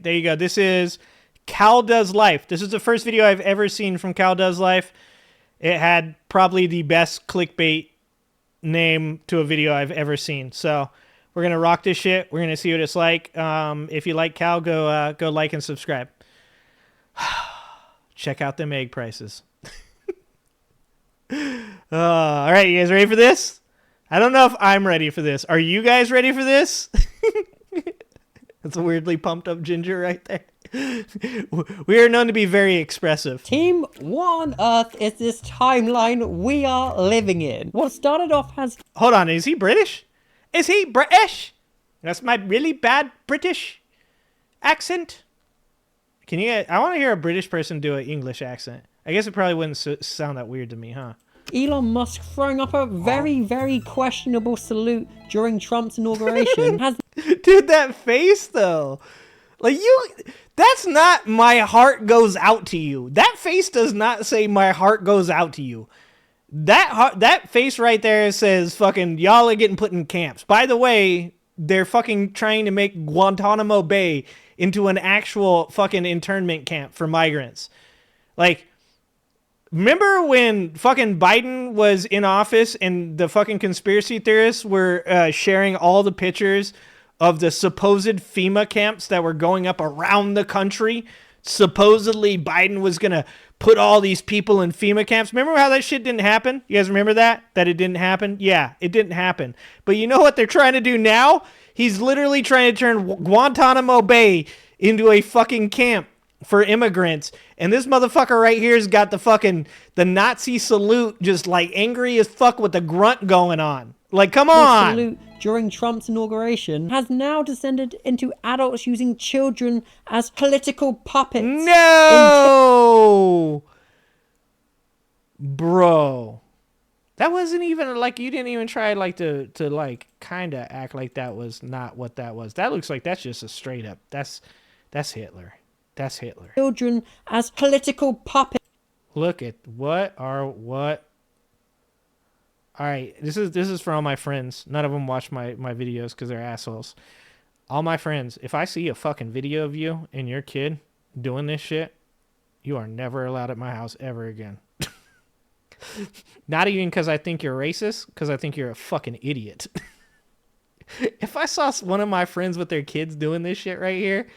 there you go. This is Cal Does Life. This is the first video I've ever seen from Cal Does Life. It had probably the best clickbait name to a video I've ever seen. So we're going to rock this shit. We're going to see what it's like. If you like Cal, go like and subscribe. Check out them egg prices. All right, you guys ready for this? I don't know if I'm ready for this. Are you guys ready for this? That's a weirdly pumped up Ginger right there. We are known to be very expressive. Team, what on earth is this timeline we are living in? What started off as... Hold on, is he British? Is he British? That's my really bad British accent. Can you... I want to hear a British person do an English accent. I guess it probably wouldn't sound that weird to me, huh? Elon Musk throwing up a very, very questionable salute during Trump's inauguration has... Dude, that face, though. Like, that's not my heart goes out to you. That face does not say my heart goes out to you. That face right there says fucking y'all are getting put in camps. By the way, they're fucking trying to make Guantanamo Bay into an actual fucking internment camp for migrants. Like, remember when fucking Biden was in office and the fucking conspiracy theorists were sharing all the pictures of the supposed FEMA camps that were going up around the country? Supposedly Biden was going to put all these people in FEMA camps. Remember how that shit didn't happen? You guys remember that? That it didn't happen? Yeah, it didn't happen. But you know what they're trying to do now? He's literally trying to turn Guantanamo Bay into a fucking camp for immigrants. And this motherfucker right here's got the Nazi salute, just like angry as fuck with the grunt going on. Like, come on. Salute during Trump's inauguration has now descended into adults using children as political puppets. No! Bro. That wasn't even, like, you didn't even try, like, to like, kind of act like that was not what that was. That looks like that's just a straight up, that's Hitler. That's Hitler. Children as political puppets. Look at what? All right, this is for all my friends. None of them watch my videos because they're assholes. All my friends, if I see a fucking video of you and your kid doing this shit, you are never allowed at my house ever again. Not even because I think you're racist, because I think you're a fucking idiot. If I saw one of my friends with their kids doing this shit right here,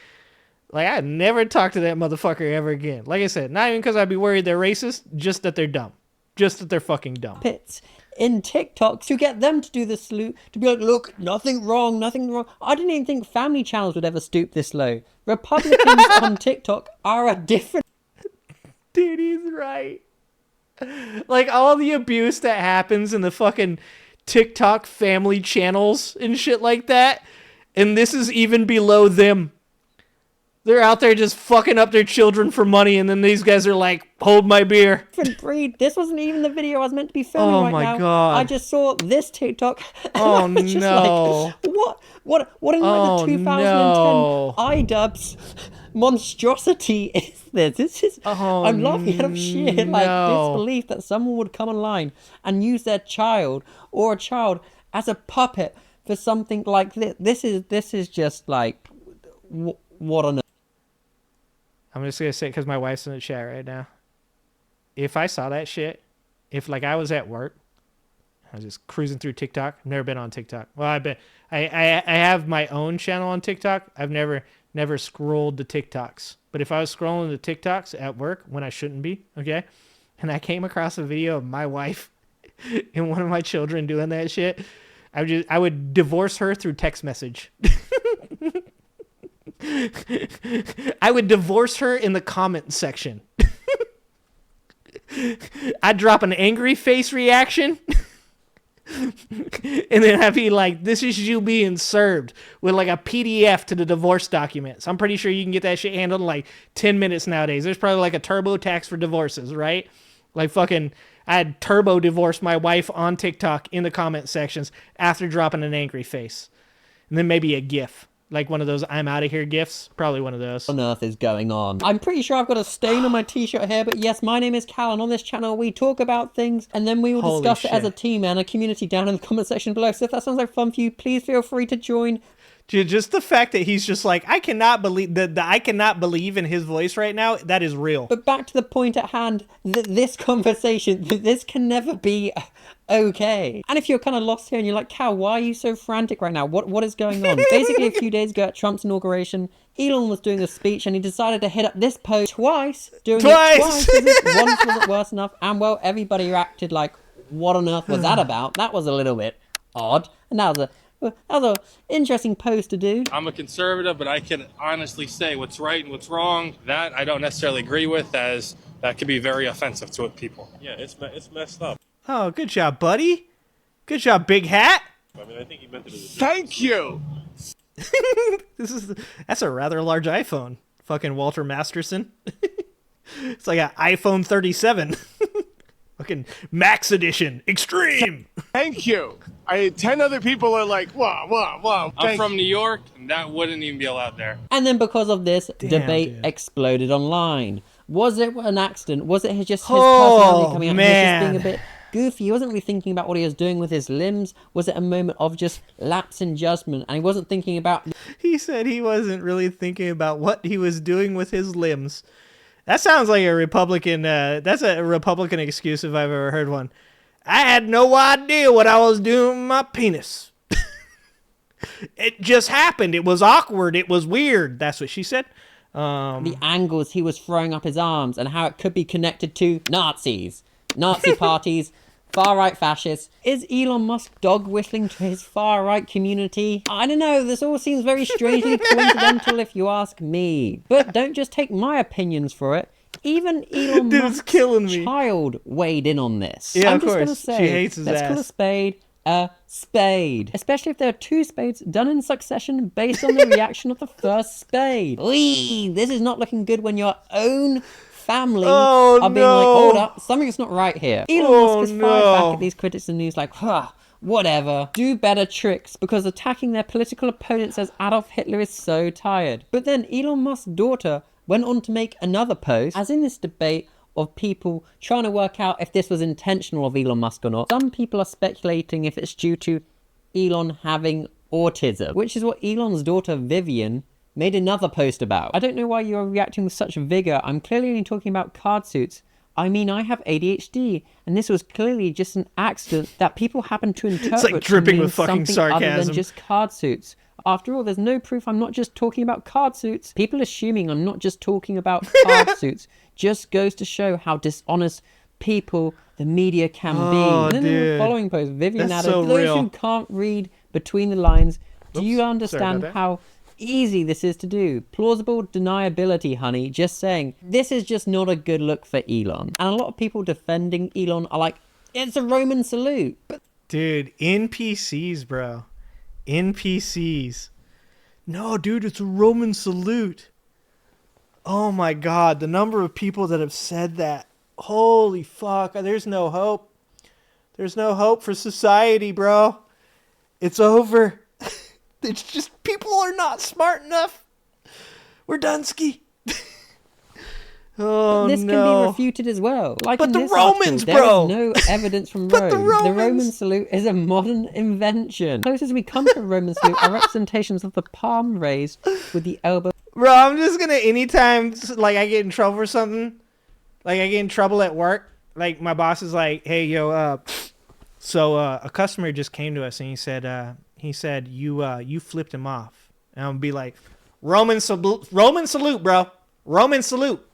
like, I'd never talk to that motherfucker ever again. Like I said, not even because I'd be worried they're racist, just that they're dumb. Just that they're fucking dumb. Puppets in TikTok to get them to do the salute, to be like, look, nothing wrong. I didn't even think family channels would ever stoop this low. Republicans on TikTok are a different... Dude, he's right. Like, all the abuse that happens in the fucking TikTok family channels and shit like that, and this is even below them. They're out there just fucking up their children for money, and then these guys are like, hold my beer. Different breed. This wasn't even the video I was meant to be filming right now. Oh my god. I just saw this TikTok. And oh I was just no. Like, what in like the 2010 no. iDubbbz monstrosity is this? This is... I'm laughing out of sheer disbelief that someone would come online and use their child or a child as a puppet for something like this. This is just like... What on earth? I'm just going to say it because my wife's in the chat right now. If I saw that shit, if like I was at work, I was just cruising through TikTok. I've never been on TikTok. Well, I have my own channel on TikTok. I've never scrolled the TikToks. But if I was scrolling the TikToks at work when I shouldn't be, okay, and I came across a video of my wife and one of my children doing that shit, I would divorce her through text message. I would divorce her in the comment section. I'd drop an angry face reaction. And then I'd be like, this is you being served with like a PDF to the divorce documents. I'm pretty sure you can get that shit handled in like 10 minutes nowadays. There's probably like a TurboTax for divorces, right? Like fucking, I'd turbo divorce my wife on TikTok in the comment sections after dropping an angry face. And then maybe a GIF. Like one of those I'm out of here gifts. Probably one of those. What on earth is going on? I'm pretty sure I've got a stain on my t-shirt here, but yes, my name is Cal, and on this channel we talk about things and then we will discuss it as a team and a community down in the comment section below. So if that sounds like fun for you, please feel free to join. Just the fact that he's just like, I cannot believe that I cannot believe in his voice right now. That is real. But back to the point at hand, this conversation, this can never be okay. And if you're kind of lost here and you're like, Cal, why are you so frantic right now? What is going on? Basically, a few days ago at Trump's inauguration, Elon was doing a speech and he decided to hit up this post twice. Doing it twice. Once wasn't worse enough. And well, everybody reacted like, what on earth was that about? That was a little bit odd. And that was an interesting post to do. I'm a conservative, but I can honestly say what's right and what's wrong. That I don't necessarily agree with, as that could be very offensive to people. Yeah, it's messed up. Oh, good job, buddy. Good job, big hat. I mean, I think he meant it as a Thank you. That's a rather large iPhone. Fucking Walter Masterson. It's like an iPhone 37. Fucking Max Edition, Extreme. Thank you. 10 other people are like, wow. I'm from New York, and that wouldn't even be allowed there. And then because of this, debate dude. exploded online. Was it an accident? Was it just his personality coming out? Man. He was just being a bit goofy. He wasn't really thinking about what he was doing with his limbs. Was it a moment of just lapse in judgment? And he wasn't thinking about... He said he wasn't really thinking about what he was doing with his limbs. That sounds like a Republican, that's a Republican excuse if I've ever heard one. I had no idea what I was doing with my penis. It just happened. It was awkward. It was weird. That's what she said. the angles he was throwing up his arms and how it could be connected to Nazis, Nazi parties, far-right fascists. Is Elon Musk dog whistling to his far-right community? I don't know, this all seems very strangely coincidental if you ask me. But don't just take my opinions for it. Even Elon Musk's child weighed in on this. Yeah, I'm of just course. gonna say, She hates his let's ass. call a spade. Especially if there are two spades done in succession based on the reaction of the first spade. Whee! This is not looking good when your own family are being like, hold up, something's not right here. Elon Musk has fired back at these critics and he's like, whatever. Do better tricks, because attacking their political opponents as Adolf Hitler is so tired. But then Elon Musk's daughter went on to make another post, as in this debate of people trying to work out if this was intentional of Elon Musk or not. Some people are speculating if it's due to Elon having autism, which is what Elon's daughter Vivian made another post about. I don't know why you're reacting with such vigor. I'm clearly only talking about card suits. I mean, I have ADHD, and this was clearly just an accident that people happen to interpret It's like dripping to mean with fucking something other sarcasm. than just card suits. After all, there's no proof I'm not just talking about card suits. People assuming I'm not just talking about card suits just goes to show how dishonest people the media can be. And then in the following post, Vivian That's added, so for those real. who can't read between the lines, do you Sorry understand about that. how easy this is to do? Plausible deniability, honey. Just saying, this is just not a good look for Elon. And a lot of people defending Elon are like, it's a Roman salute. But Dude, NPCs, bro. NPCs. No, dude, it's a Roman salute. Oh my God, the number of people that have said that. Holy fuck, there's no hope. There's no hope for society, bro. It's over. It's just people are not smart enough. We're done, ski. Oh, this no. can be refuted as well. Like But in the this Romans, article, bro! there is no evidence from But the Rome. The Roman Romans! salute is a modern invention. Closest we come to a Roman salute are representations of the palm raised with the elbow. Bro, I'm just gonna, anytime, like, I get in trouble for something, like, I get in trouble at work, like, my boss is like, hey, yo, a customer just came to us and he said, you flipped him off. And I'm gonna be like, Roman salute, bro. Roman salute.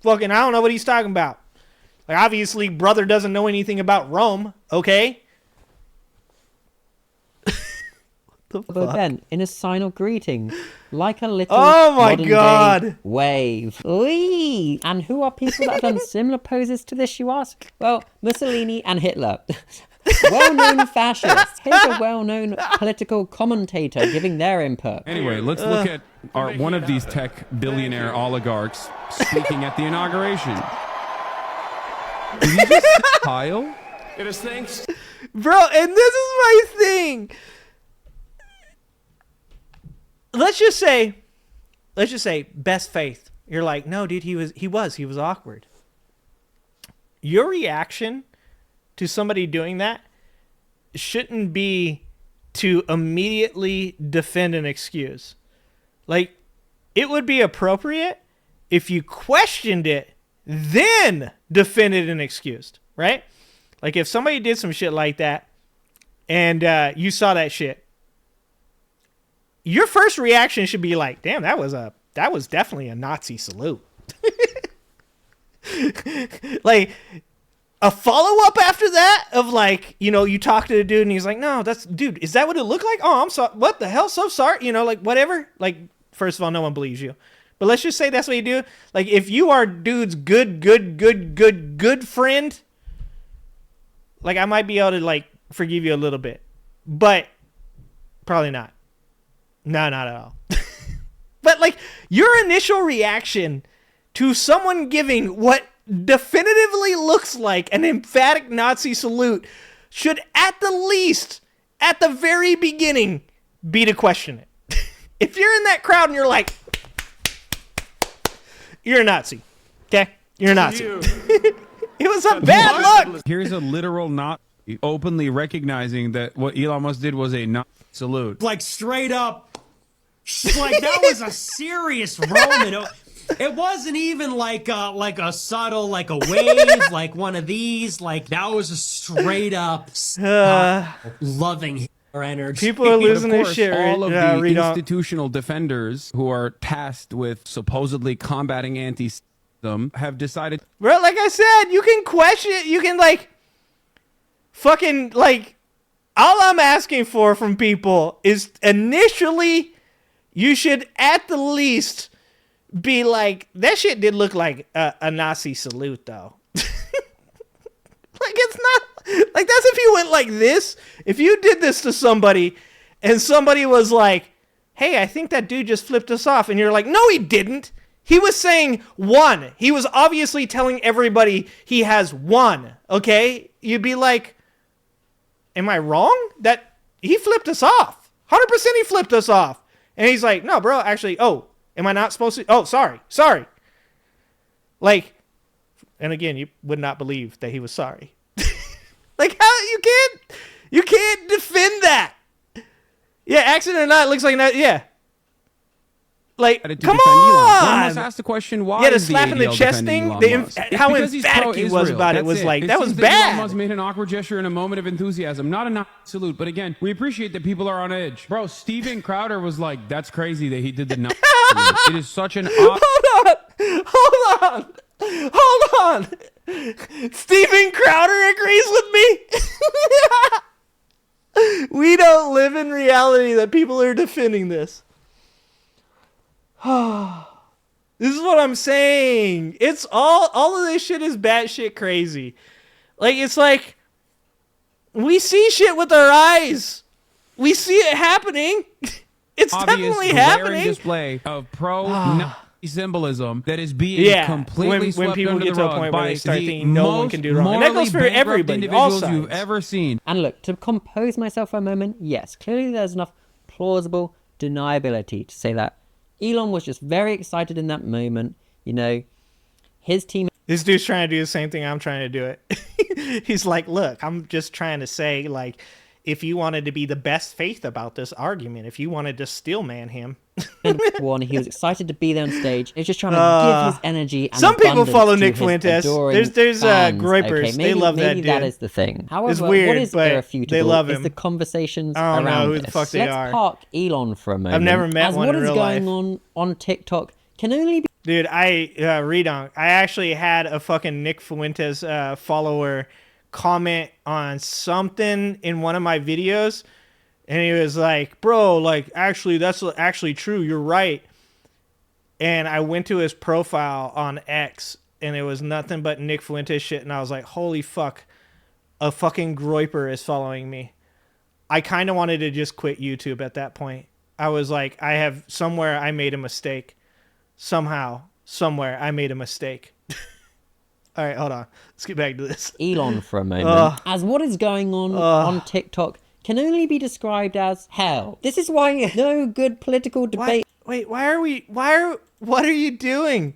Fucking, I don't know what he's talking about. Like, obviously, brother doesn't know anything about Rome, okay? Bent in a sign of greeting, like a little Oh my modern God. day wave. Whee! And who are people that have done similar poses to this, you ask? Well, Mussolini and Hitler. Well-known fascists. Here's a well-known political commentator giving their input. Anyway, let's look at one of these tech billionaire oligarchs speaking at the inauguration. Did he just Kyle? It is thanks. Bro, and this is my thing. Let's just say best faith. You're like, no, dude, he was awkward. Your reaction to somebody doing that shouldn't be to immediately defend and excuse. Like, it would be appropriate if you questioned it, then defended and excused, right? Like, if somebody did some shit like that, and you saw that shit, your first reaction should be like, damn, that was definitely a Nazi salute. Like, a follow-up after that of, like, you know, you talk to the dude and he's like, no, dude, is that what it looked like? Oh, I'm sorry. What the hell? So sorry. You know, like, whatever. Like, first of all, no one believes you. But let's just say that's what you do. Like, if you are dude's good friend, like, I might be able to, like, forgive you a little bit. But probably not. No, not at all. But, like, your initial reaction to someone giving what definitively looks like an emphatic Nazi salute should, at the least, at the very beginning, be to question it. If you're in that crowd and you're like, you're a Nazi, okay? You're a Nazi. It was a bad look. Here's a literal not openly recognizing that what Elon Musk did was a Nazi salute. Like, straight up, like, that was a serious Roman. It wasn't even like a subtle, like a wave, like one of these. Like, that was a straight up loving Hitler energy. People are losing Of their course, shit. all of the institutional defenders who are tasked with supposedly combating anti-Semitism have decided. Bro, like I said, you can question it. You can, like, fucking, like, all I'm asking for from people is initially you should at the least be like, that shit did look like a Nazi salute, though. Like, it's not, like, that's if you went like this. If you did this to somebody and somebody was like, hey, I think that dude just flipped us off. And you're like, no, he didn't. He was saying one. He was obviously telling everybody he has one, okay? You'd be like, am I wrong? That he flipped us off. 100% he flipped us off. And he's like, no, bro, actually, oh, am I not supposed to? Oh, sorry. Like, and again, you would not believe that he was sorry. Like, how you can't defend that. Yeah, accident or not, it looks like not. Yeah. Like, come on. I almost asked the question, why? Yeah, the is slap in the ADL chest defending thing. Elon Musk? How It's because he's emphatic he was pro-Israel. about it That's was like, It that was seems Elon bad. Musk made an awkward gesture in a moment of enthusiasm, not a Nazi salute. But again, we appreciate that people are on edge. Bro, Steven Crowder was like, that's crazy that he did the Nazi salute. It is such an Hold on. Steven Crowder agrees with me. We don't live in reality that people are defending this. This is what I'm saying. It's all of this shit is batshit crazy. Like, it's like, we see shit with our eyes. We see it happening. It's definitely happening. Display of pro-Nazi symbolism that is being completely swept people under get the to a rug point where by they start the thinking no one can do wrong. And that goes for morally bankrupt everybody, all individuals sides. you've ever seen. And look, to compose myself for a moment, yes, clearly there's enough plausible deniability to say that Elon was just very excited in that moment. You know, his team. This dude's trying to do the same thing I'm trying to do it. He's like, look, I'm just trying to say, like, if you wanted to be the best faith about this argument, if you wanted to steel man him. One, he was excited to be there on stage. He's just trying to give his energy and some people follow to Nick his Fuentes. adoring There's fans. gripers. Okay, They love that maybe dude. that is the thing. However, It's weird, what is but irrefutable they love is him. the conversations I don't know around who the this. fuck they Let's are. park Elon for a moment. I've never met as one what in is real going on TikTok can only be. Dude, I actually had a fucking Nick Fuentes follower comment on something in one of my videos, and he was like, bro, like, actually, that's actually true. You're right. And I went to his profile on X, and it was nothing but Nick Fuentes shit, and I was like, holy fuck, a fucking groiper is following me. I kind of wanted to just quit YouTube at that point. I was like, I made a mistake. Somehow, somewhere, I made a mistake. All right, hold on. Let's get back to this. Elon for a moment. As what is going on TikTok can only be described as hell. This is why no good political debate. What are you doing?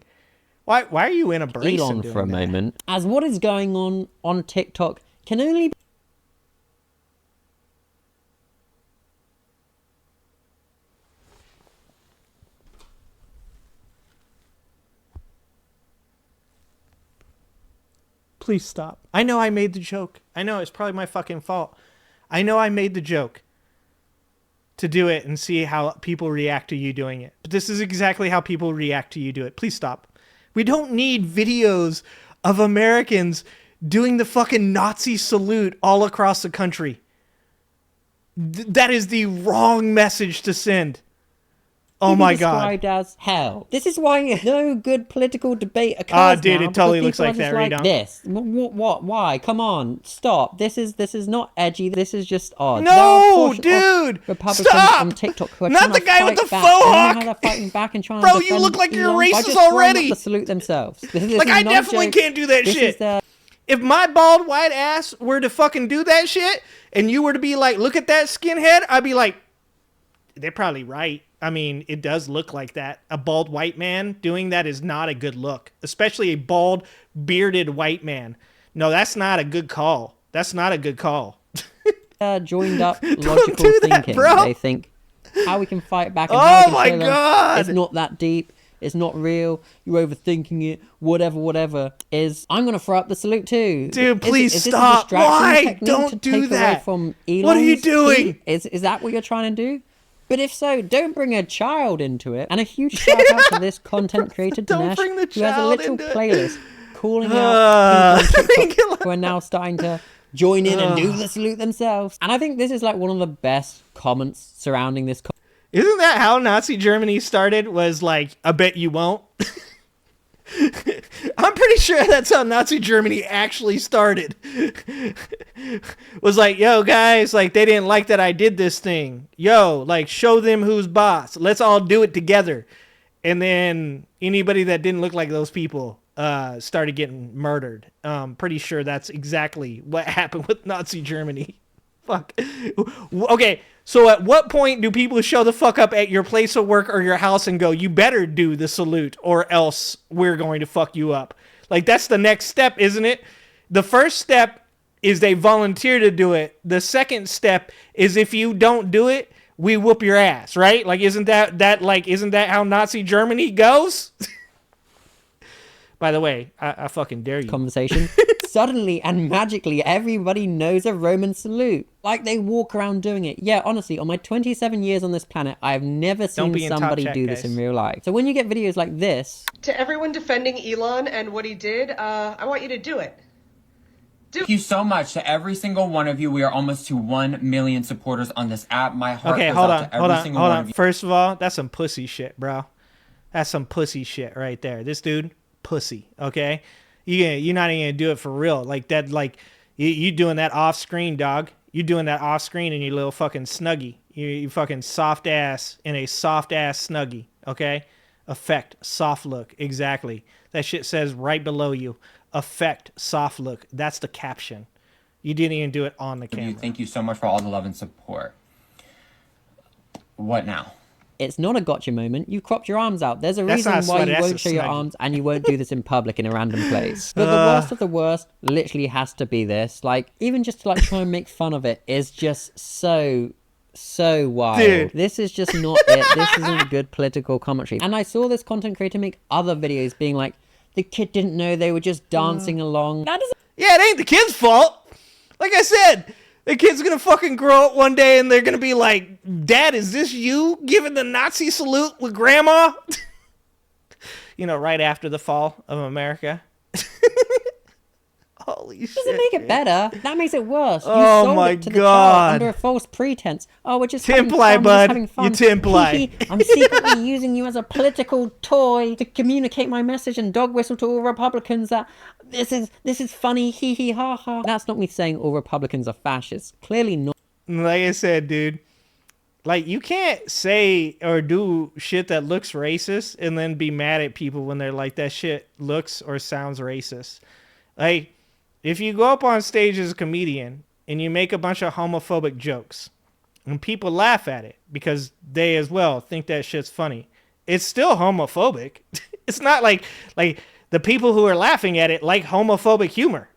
Why are you in a brace? Elon for a moment. As what is going on TikTok can only be. Please stop. I know I made the joke. I know it's probably my fucking fault. I know I made the joke to do it and see how people react to you doing it. But this is exactly how people react to you do it. Please stop. We don't need videos of Americans doing the fucking Nazi salute all across the country. That is the wrong message to send. Oh my god. Described as hell. This is why no good political debate occurs dude, now, it totally because looks like people are that, just Radon. This. What? Why? Come on, stop. This is not edgy. This is just odd. No, There are a portion dude, of Republicans stop! on TikTok who are Not trying the to guy with fight the back. faux And you know hawk! how they're fighting back and trying Bro, to you defend look like you're Elon by racist just throwing up already. the salute themselves. Like, I definitely can't do that shit. If my bald white ass were to fucking do that shit, and you were to be like, look at that skinhead, I'd be like, they're probably right. I mean, it does look like that. A bald white man doing that is not a good look, especially a bald, bearded white man. No, that's not a good call. That's not a good call. Joined up logical do that, thinking. bro. They think how we can fight back and Oh how we can my show them God. it's not that deep. It's not real. You're overthinking it. Whatever. I'm gonna throw up the salute too. Dude, please is this a stop. distraction Why? technique Don't to do take away that. from What are you Elon's doing? tweet? Is that what you're trying to do? But if so, don't bring a child into it. And a huge shout out to this content creator, Don't Dinesh, bring the who has a child little into it. playlist calling out people on TikTok who are now starting to join in and do the salute themselves. And I think this is like one of the best comments surrounding this. Isn't that how Nazi Germany started? Was like, I bet you won't. I'm pretty sure that's how Nazi Germany actually started. Was like, yo, guys, like, they didn't like that I did this thing. Yo, like, show them who's boss. Let's all do it together. And then anybody that didn't look like those people started getting murdered. Pretty sure that's exactly what happened with Nazi Germany. Fuck. Okay, so at what point do people show the fuck up at your place of work or your house and go, you better do the salute or else we're going to fuck you up? Like, that's the next step, isn't it? The first step is they volunteer to do it. The second step is if you don't do it, we whoop your ass, right? Like, isn't that how Nazi Germany goes? By the way, I fucking dare you. Conversation. Suddenly and magically, everybody knows a Roman salute. Like they walk around doing it. Yeah, honestly, on my 27 years on this planet, I have never seen be in top somebody chat, do this guys. in real life. So when you get videos like this, To everyone defending Elon and what he did, I want you to do it. Thank you so much to every single one of you. We are almost to 1 million supporters on this app. My heart Okay, goes hold out on, to every single one of you. First of all, that's some pussy shit, bro. That's some pussy shit right there. This dude, pussy. Okay, you're not even gonna do it for real. Like that, like you doing that off screen, dog. You doing that off screen in your little fucking snuggie. You fucking soft ass in a soft ass snuggie. Okay, effect soft look exactly. That shit says right below you. Effect soft look. That's the caption. You didn't even do it on the camera. Thank you so much for all the love and support. What now? it's not a gotcha moment. You cropped your arms out. There's a That's reason not a why sweat, you that's won't a show your snuggie. arms and you won't do this in public in a random place. But the worst of the worst literally has to be this. Like, even just to like try and make fun of it is just so wild. Dude. This is just not it. This isn't good political commentary. And I saw this content creator make other videos being like, the kid didn't know they were just dancing along. That doesn't Yeah, it ain't the kid's fault. Like I said, the kid's gonna fucking grow up one day and they're gonna be like, Dad, is this you giving the Nazi salute with grandma? You know, right after the fall of America. Holy shit. doesn't make it better. That makes it worse. You Oh sold my it to the God. child under a false pretense. Oh, we're just having Timply, fun, bud. just having fun. You timply. Hee hee. I'm secretly using you as a political toy to communicate my message and dog whistle to all Republicans that this is funny. Hee hee ha ha. That's not me saying all Republicans are fascists. Clearly not. Like I said, dude, like you can't say or do shit that looks racist and then be mad at people when they're like, that shit looks or sounds racist. Like, if you go up on stage as a comedian and you make a bunch of homophobic jokes and people laugh at it because they as well think that shit's funny, it's still homophobic. It's not like the people who are laughing at it like homophobic humor.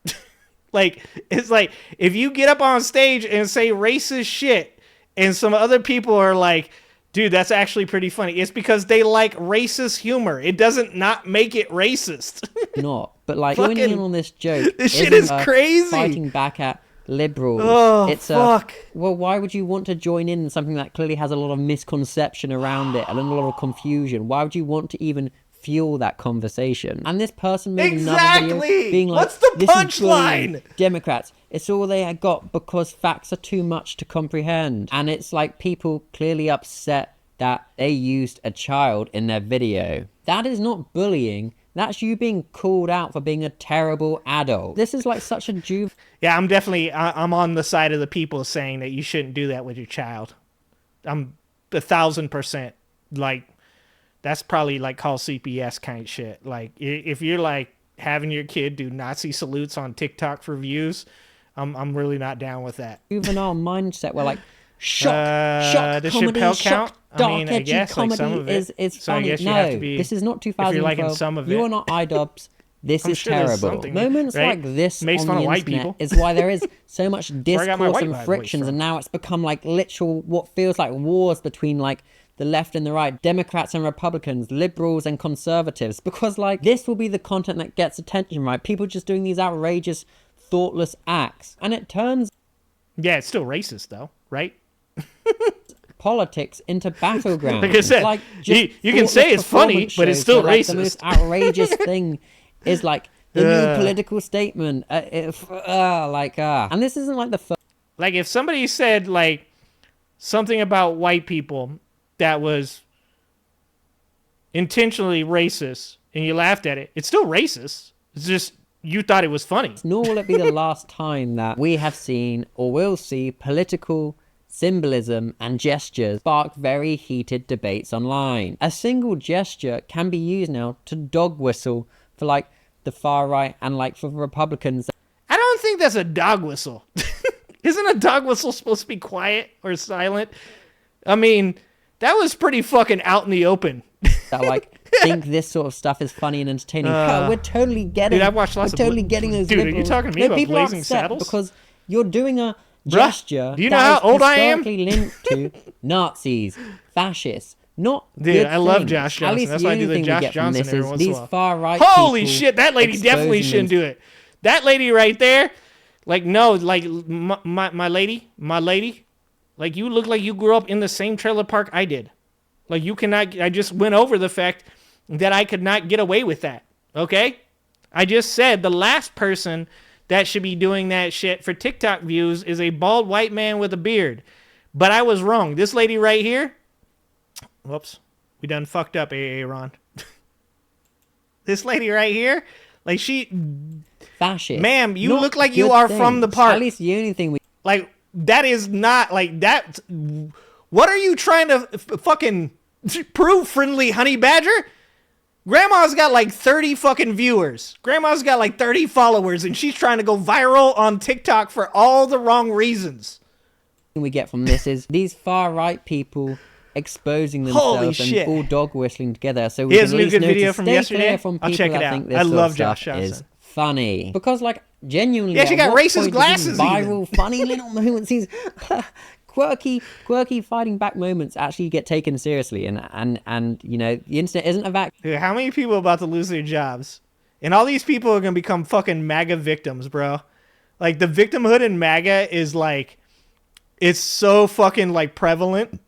Like, it's like if you get up on stage and say racist shit and some other people are like, dude, that's actually pretty funny. It's because they like racist humor. It doesn't not make it racist. not. But like Fucking- joining in on this joke, this shit isn't is crazy. Fighting back at liberals. Oh, it's fuck. Well, why would you want to join in something that clearly has a lot of misconception around it and a lot of confusion? Why would you want to even fuel that conversation? And this person made another video being like, What's the "This is bullying punchline?" Democrats. It's all they had got because facts are too much to comprehend." And it's like people clearly upset that they used a child in their video. That is not bullying. That's you being called out for being a terrible adult. This is like such a Yeah, I'm on the side of the people saying that you shouldn't do that with your child. I'm 1,000%. Like, that's probably like call CPS kind of shit. Like, if you're like having your kid do Nazi salutes on TikTok for views, I'm really not down with that. juvenile mindset where like shock Does comedy, Chappelle shock count? dark I mean, I edgy guess, like, comedy some of it. is So I funny. guess you No, have to be- this is not if you're liking 2012. some of You it. are not iDubbbz. This I'm is sure there's terrible. something, Moments right? like this Makes on fun the of white internet people. is why there is so much I got my discourse white and guy voice frictions, from. and now it's become like literal what feels like wars between like the left and the right, Democrats and Republicans, liberals and conservatives, because like this will be the content that gets attention, right? People just doing these outrageous, thoughtless acts, and it turns Yeah, it's still racist though, right? politics into battlegrounds. Like I said, like, you just can say thoughtless it's funny, performance but it's shows still where, like, the racist. most outrageous thing is like the new political statement. And this isn't like the first. Like if somebody said like something about white people that was intentionally racist and you laughed at it, it's still racist. It's just you thought it was funny. Nor will it be the last time that we have seen or will see political symbolism and gestures spark very heated debates online. A single gesture can be used now to dog whistle for like the far right and like for Republicans. I don't think that's a dog whistle. Isn't a dog whistle supposed to be quiet or silent? I mean, that was pretty fucking out in the open. That like think this sort of stuff is funny and entertaining. We're totally getting. Dude, I've watched lots we're of totally getting those. Dude, are you liberals. talking to me about people are Blazing upset Saddles? because you're doing a gesture. do you know that how is old I am? historically linked to Nazis, fascists. Not Dude, good I love things. Josh At Johnson. least That's the why I do only the thing we Josh get from Johnson this every is once in a these while. far right. Holy people shit, that lady definitely exposing shouldn't do it. That lady right there, like, no, like, my lady, like, you look like you grew up in the same trailer park I did. Like, you cannot, I just went over the fact that I could not get away with that, okay? I just said the last person that should be doing that shit for TikTok views is a bald white man with a beard. But I was wrong. This lady right here, whoops, we done fucked up, Ron. This lady right here, like fascist. Ma'am, you Not look like you good are things. from the park. At least the only thing we Like, that is not, like, that, what are you trying to fucking prove, friendly honey badger? Grandma's got like 30 fucking viewers. Grandma's got like 30 followers, and she's trying to go viral on TikTok for all the wrong reasons. get from this is these far right people exposing Holy themselves shit. and all dog whistling together. So we Here's can a at least good know to video from stay yesterday. clear from I'll people check it that out. think this I sort love of Josh stuff is Johnson. funny because, like, genuinely, Yeah, she at got what racist point do these glasses even. viral, funny little moments, these quirky fighting back moments actually get taken seriously, and you know the internet isn't a vacuum. Dude, how many people are about to lose their jobs? And all these people are going to become fucking MAGA victims, bro. Like, the victimhood in MAGA is like, it's so fucking like prevalent.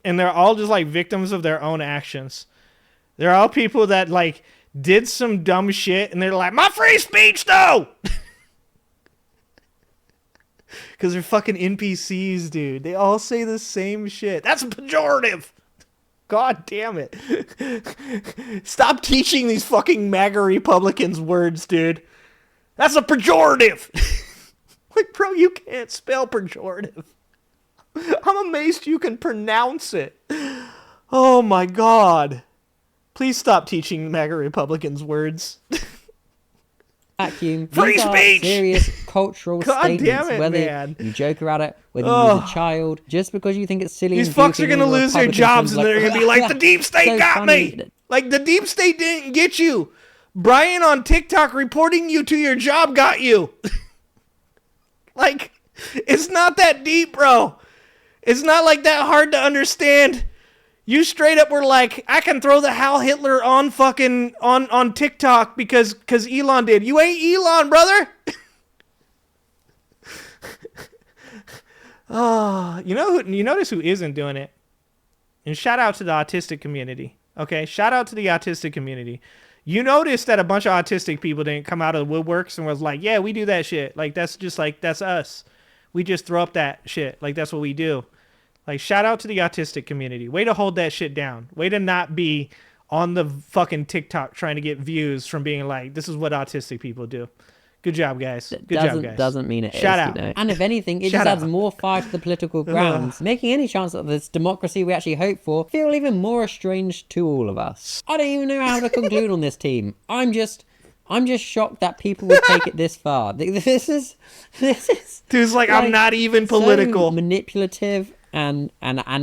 And they're all just like victims of their own actions. They're all people that like did some dumb shit and they're like, my free speech though! Because they're fucking NPCs, dude. They all say the same shit. That's a pejorative. God damn it. Stop teaching these fucking MAGA Republicans words, dude. That's a pejorative. Like, bro, you can't spell pejorative. I'm amazed you can pronounce it. Oh my god. Please stop teaching MAGA Republicans words. Vacuum. Free These are speech! serious cultural God statements. damn it, whether man. you joke about it, whether you use a child, just because you think it's silly. These and fucks goofy are gonna and lose their Republican jobs fans and they're gonna be like, the deep state so got funny. me. Like, the deep state didn't get you. Brian on TikTok reporting you to your job got you. Like, it's not that deep, bro. It's not like that hard to understand. You straight up were like, I can throw the Heil Hitler on fucking on TikTok because Elon did. You ain't Elon, brother. Oh, you notice who isn't doing it? And shout out to the autistic community. Okay, shout out to the autistic community. You notice that a bunch of autistic people didn't come out of the woodworks and was like, yeah, we do that shit. Like, that's just like, that's us. We just throw up that shit. Like, that's what we do. Like, shout out to the autistic community. Way to hold that shit down. Way to not be on the fucking TikTok trying to get views from being like, this is what autistic people do. Good job, guys. Good job, guys. Doesn't mean it Shout is, out. you know. And if anything, it just adds more fire to the political grounds, making any chance of this democracy we actually hope for feel even more estranged to all of us. I don't even know how to conclude on this team. I'm just shocked that people would take it this far. This is Dude's like, I'm not even political. So manipulative and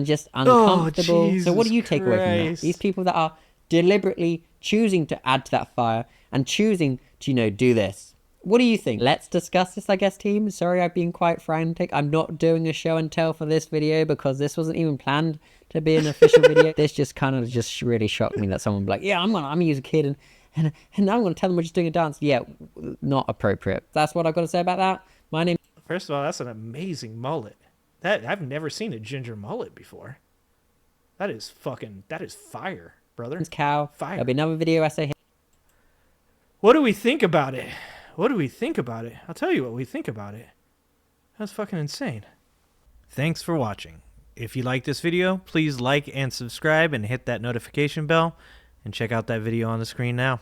just uncomfortable. Jesus so what do you take away from that? Christ. These people that are deliberately choosing to add to that fire and choosing to, do this. What do you think? Let's discuss this, I guess, team. Sorry, I've been quite frantic. I'm not doing a show and tell for this video because this wasn't even planned to be an official video. This just kind of really shocked me that someone would be like, yeah, I'm gonna use a kid and I'm gonna tell them we're just doing a dance. Yeah, not appropriate. That's what I've got to say about that. My name. First of all, that's an amazing mullet. I've never seen a ginger mullet before. That is fire, brother. It's Cow. Fire. There'll be another video essay here. What do we think about it? What do we think about it? I'll tell you what we think about it. That's fucking insane. Thanks for watching. If you like this video, please like and subscribe and hit that notification bell. And check out that video on the screen now.